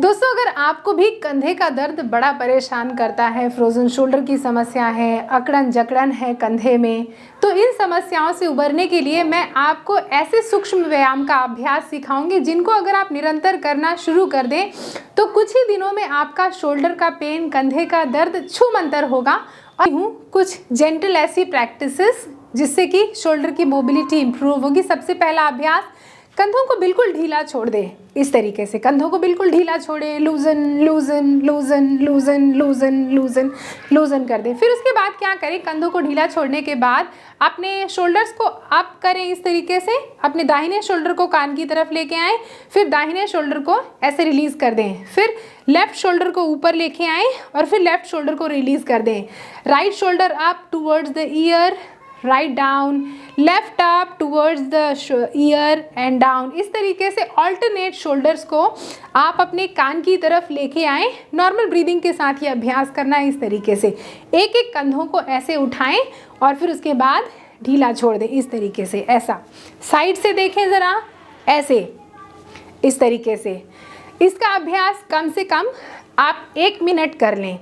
दोस्तों, अगर आपको भी कंधे का दर्द बड़ा परेशान करता है, फ्रोजन शोल्डर की समस्या है, अकड़न जकड़न है कंधे में, तो इन समस्याओं से उबरने के लिए मैं आपको ऐसे सूक्ष्म व्यायाम का अभ्यास सिखाऊंगी जिनको अगर आप निरंतर करना शुरू कर दें तो कुछ ही दिनों में आपका शोल्डर का पेन, कंधे का दर्द छूमंतर होगा। और कुछ जेंटल ऐसी प्रैक्टिसेस जिससे कि शोल्डर की मोबिलिटी इंप्रूव होगी। सबसे पहला अभ्यास, कंधों को बिल्कुल ढीला छोड़ दें। इस तरीके से कंधों को बिल्कुल ढीला छोड़ें, लूजन लूजन लूजन लूजन लूजन लूजन लूजन कर दें। फिर उसके बाद क्या करें, कंधों को ढीला छोड़ने के बाद अपने शोल्डर्स को अप करें। इस तरीके से अपने दाहिने शोल्डर को कान की तरफ लेके आएँ, फिर दाहिने शोल्डर को ऐसे रिलीज़ कर दें। फिर लेफ्ट शोल्डर को ऊपर लेके आएँ और फिर लेफ्ट शोल्डर को रिलीज़ कर दें। Right shoulder up towards the year, write down, left up towards the year and down. इस तरीके से ऑल्टरनेट शोल्डर्स को आप अपने कान की तरफ लेके आएँ। नॉर्मल ब्रीदिंग के साथ ये अभ्यास करना है। इस तरीके से एक एक कंधों को ऐसे उठाएं और फिर उसके बाद ढीला छोड़ दें। इस तरीके से ऐसा साइड से देखें ज़रा, ऐसे इस तरीके से। इसका अभ्यास कम से कम आप 1 मिनट कर लें।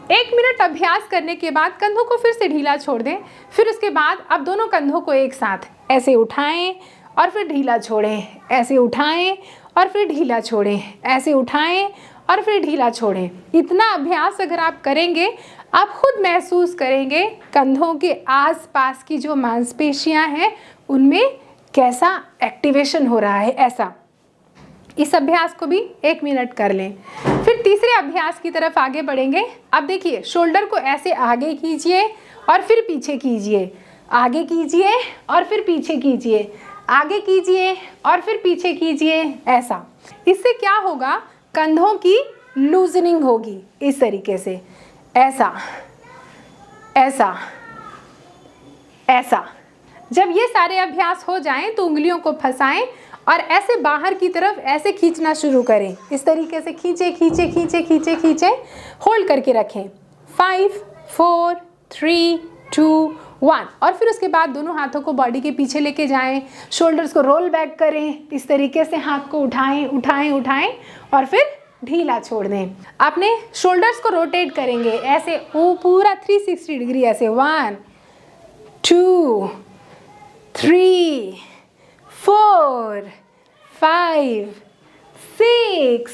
1 मिनट अभ्यास करने के बाद कंधों को फिर से ढीला छोड़ दें। फिर उसके बाद अब दोनों कंधों को एक साथ ऐसे उठाएं और फिर ढीला छोड़ें, ऐसे उठाएं और फिर ढीला छोड़ें, ऐसे उठाएं और फिर ढीला छोड़ें। इतना अभ्यास अगर आप करेंगे, आप खुद महसूस करेंगे कंधों के आसपास की जो मांसपेशियां हैं उनमें कैसा एक्टिवेशन हो रहा है। ऐसा इस अभ्यास को भी 1 मिनट कर लें। फिर तीसरे अभ्यास की तरफ आगे बढ़ेंगे। अब देखिए, शोल्डर को ऐसे आगे कीजिए और फिर पीछे कीजिए, आगे कीजिए और फिर पीछे कीजिए, आगे कीजिए और फिर पीछे कीजिए। ऐसा इससे क्या होगा, कंधों की लूजनिंग होगी। इस तरीके से ऐसा ऐसा ऐसा। जब ये सारे अभ्यास हो जाएं तो उंगलियों को फंसाएं और ऐसे बाहर की तरफ ऐसे खींचना शुरू करें। इस तरीके से खींचे खींचे खींचे खींचे खींचे, होल्ड करके रखें। 5 4 3 2 1। और फिर उसके बाद दोनों हाथों को बॉडी के पीछे लेके जाएं, शोल्डर्स को रोल बैक करें। इस तरीके से हाथ को उठाएं उठाएं उठाएं और फिर ढीला छोड़ दें। अपने शोल्डर्स को रोटेट करेंगे ऐसे, वो पूरा 360 डिग्री ऐसे। 1 2 3 4 5 6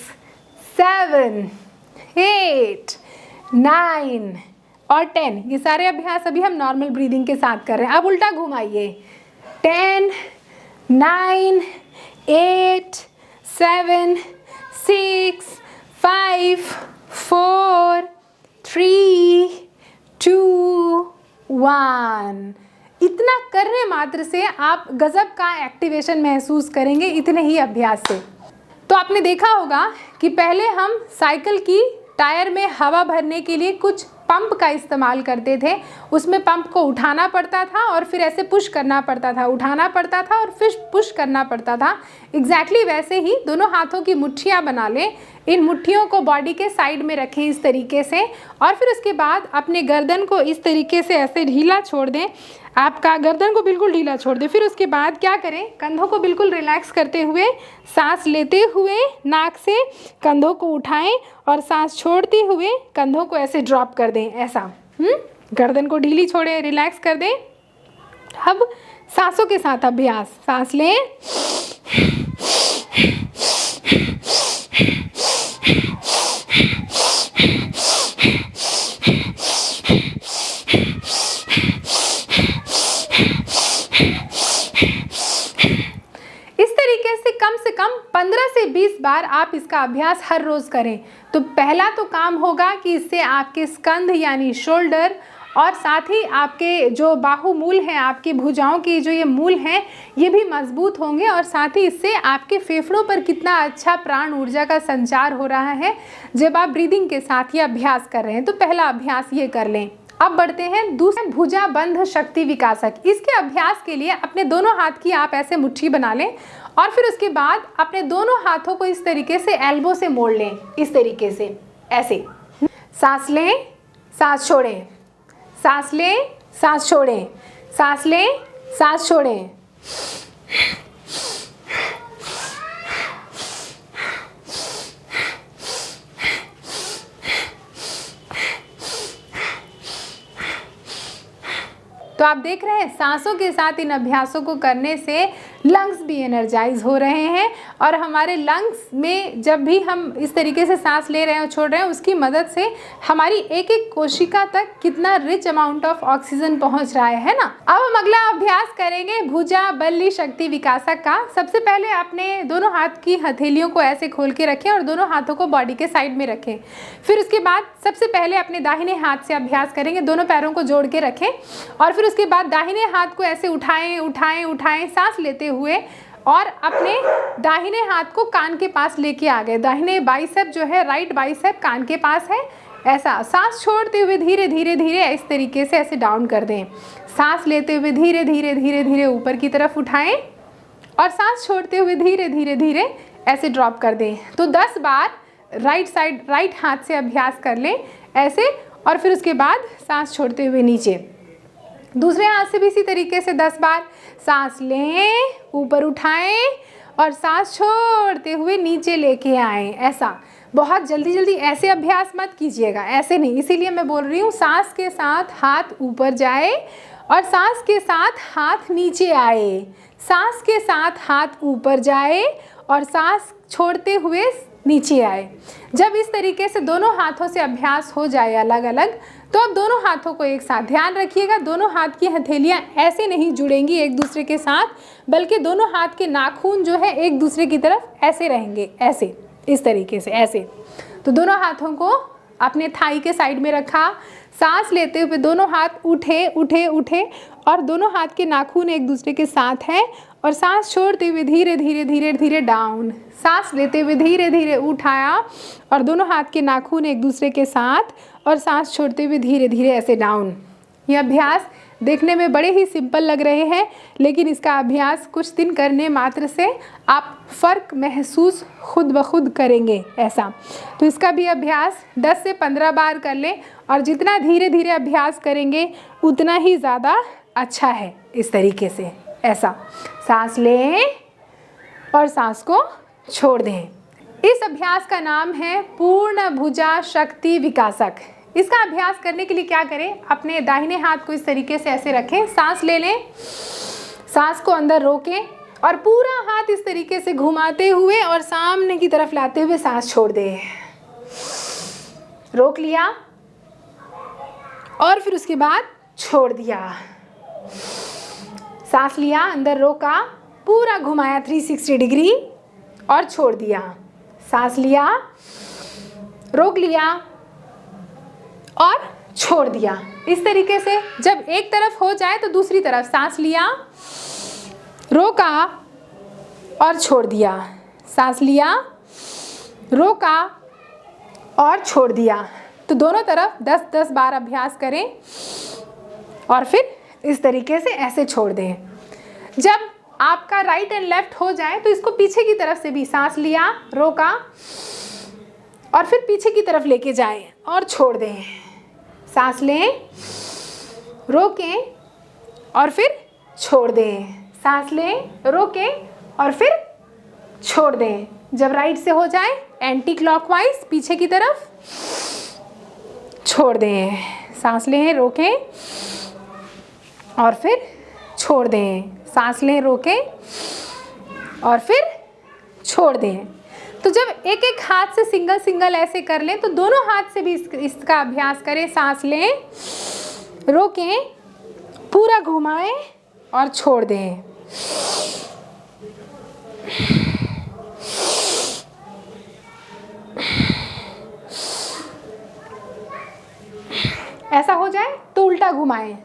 7 8 9 और 10। ये सारे अभ्यास अभी हम नॉर्मल ब्रीदिंग के साथ कर रहे हैं। अब उल्टा घुमाइए। 10 9 8 7 6 5 4 3 2 1। इतना करने मात्र से आप गजब का एक्टिवेशन महसूस करेंगे इतने ही अभ्यास से। तो आपने देखा होगा कि पहले हम साइकिल की टायर में हवा भरने के लिए कुछ पंप का इस्तेमाल करते थे। उसमें पंप को उठाना पड़ता था और फिर ऐसे पुश करना पड़ता था, उठाना पड़ता था और फिर पुश करना पड़ता था। एग्जैक्टली वैसे ही दोनों हाथों की मुट्ठियाँ बना लें। इन मुट्ठियों को बॉडी के साइड में रखें इस तरीके से और फिर उसके बाद अपने गर्दन को इस तरीके से ऐसे ढीला छोड़ दें। आपका गर्दन को बिल्कुल ढीला छोड़ दें। फिर उसके बाद क्या करें, कंधों को बिल्कुल रिलैक्स करते हुए सांस लेते हुए नाक से कंधों को उठाएं और सांस छोड़ते हुए कंधों को ऐसे ड्रॉप कर दें। ऐसा गर्दन को ढीली छोड़ें, रिलैक्स कर दें। अब सांसों के साथ अभ्यास। सांस लें, से कम 15 से 20 बार आप इसका अभ्यास हर रोज़ करें। तो पहला तो काम होगा कि इससे आपके स्कंध यानी शोल्डर और साथ ही आपके जो बाहुमूल हैं, आपकी भुजाओं की जो ये मूल हैं, ये भी मजबूत होंगे और साथ ही इससे आपके फेफड़ों पर कितना अच्छा प्राण ऊर्जा का संचार हो रहा है जब आप ब्रीदिंग के साथ ये अभ्यास कर रहे हैं। तो पहला अभ्यास ये कर लें। अब बढ़ते हैं दूसरे, भुजा बंध शक्ति विकासक। इसके अभ्यास के लिए अपने दोनों हाथ की आप ऐसे मुट्ठी बना लें और फिर उसके बाद अपने दोनों हाथों को इस तरीके से एल्बो से मोड़ लें। इस तरीके से ऐसे सांस लें, सांस छोड़ें, सांस लें, सांस छोड़ें, सांस लें, सांस छोड़ें। तो आप देख रहे हैं सांसों के साथ इन अभ्यासों को करने से लंग्स भी एनर्जाइज हो रहे हैं और हमारे लंग्स में जब भी हम इस तरीके से सांस ले रहे हैं और छोड़ रहे हैं उसकी मदद से हमारी एक एक कोशिका तक कितना रिच अमाउंट ऑफ ऑक्सीजन पहुंच रहा है ना। अब हम अगला अभ्यास करेंगे भुजा बल्ली शक्ति विकासक का। सबसे पहले अपने दोनों हाथ की हथेलियों को ऐसे खोल के रखें और दोनों हाथों को बॉडी के साइड में रखें। फिर उसके बाद सबसे पहले अपने दाहिने हाथ से अभ्यास करेंगे, दोनों पैरों को जोड़ के रखें और फिर उसके बाद दाहिने हाथ को ऐसे उठाएं उठाएं उठाएं सांस लेते हुए और अपने दाहिने हाथ को कान के पास लेके आ गए। दाहिने बाइसेप जो है, राइट बाइसेप कान के पास है, ऐसा सांस छोड़ते हुए धीरे धीरे धीरे इस तरीके से ऐसे डाउन कर दें। सांस लेते हुए धीरे धीरे धीरे धीरे ऊपर की तरफ उठाएं और सांस छोड़ते हुए धीरे धीरे धीरे ऐसे ड्रॉप कर दें। तो 10 बार राइट साइड राइट हाथ से अभ्यास कर लें ऐसे और फिर उसके बाद सांस छोड़ते हुए नीचे। दूसरे हाथ से भी इसी तरीके से 10 बार सांस लें, ऊपर उठाएं और सांस छोड़ते हुए नीचे लेके आएं। ऐसा बहुत जल्दी जल्दी ऐसे अभ्यास मत कीजिएगा, ऐसे नहीं, इसीलिए मैं बोल रही हूँ सांस के साथ हाथ ऊपर जाए और सांस के साथ हाथ नीचे आए, सांस के साथ हाथ ऊपर जाए और सांस छोड़ते हुए नीचे आए। जब इस तरीके से दोनों हाथों से अभ्यास हो जाए अलग अलग तो अब दोनों हाथों को एक साथ, ध्यान रखिएगा दोनों हाथ की हथेलियां ऐसे नहीं जुड़ेंगी एक दूसरे के साथ, बल्कि दोनों हाथ के नाखून जो है एक दूसरे की तरफ ऐसे रहेंगे, ऐसे इस तरीके से ऐसे। तो दोनों हाथों को अपने थाई के साइड में रखा, सांस लेते हुए दोनों हाथ उठे उठे उठे और दोनों हाथ के नाखून एक दूसरे के साथ हैं और सांस छोड़ते हुए धीरे धीरे धीरे धीरे डाउन, सांस लेते हुए धीरे धीरे उठाया और दोनों हाथ के नाखून एक दूसरे के साथ और सांस छोड़ते हुए धीरे धीरे ऐसे डाउन। ये अभ्यास देखने में बड़े ही सिंपल लग रहे हैं लेकिन इसका अभ्यास कुछ दिन करने मात्र से आप फ़र्क महसूस खुद ब खुद करेंगे ऐसा। तो इसका भी अभ्यास 10 से 15 बार कर लें और जितना धीरे धीरे अभ्यास करेंगे उतना ही ज़्यादा अच्छा है। इस तरीके से ऐसा सांस लें और सांस को छोड़ दें। इस अभ्यास का नाम है पूर्ण भुजा शक्ति विकासक। इसका अभ्यास करने के लिए क्या करें, अपने दाहिने हाथ को इस तरीके से ऐसे रखें, सांस ले लें, सांस को अंदर रोकें और पूरा हाथ इस तरीके से घुमाते हुए और सामने की तरफ लाते हुए सांस छोड़ दें। रोक लिया और फिर उसके बाद छोड़ दिया। सांस लिया, अंदर रोका, पूरा घुमाया 360 डिग्री और छोड़ दिया। सांस लिया, रोक लिया और छोड़ दिया। इस तरीके से जब एक तरफ हो जाए तो दूसरी तरफ सांस लिया, रोका और छोड़ दिया, सांस लिया, रोका और छोड़ दिया। तो दोनों तरफ 10-10 बार अभ्यास करें और फिर इस तरीके से ऐसे छोड़ दें। जब आपका राइट एंड लेफ्ट हो जाए तो इसको पीछे की तरफ से भी सांस लिया, रोका और फिर पीछे की तरफ लेके जाएं और छोड़ दें। सांस लें, रोकें और फिर छोड़ दें, सांस लें, रोकें और फिर छोड़ दें। जब राइट से हो जाए एंटी क्लॉकवाइज पीछे की तरफ छोड़ दें, सांस लें, रोकें और फिर छोड़ दें, सांस लें, रोकें और फिर छोड़ दें। तो जब एक एक हाथ से सिंगल सिंगल ऐसे कर लें तो दोनों हाथ से भी इसका अभ्यास करें। सांस लें, रोकें, पूरा घुमाएं और छोड़ दें। ऐसा हो जाए तो उल्टा घुमाएं,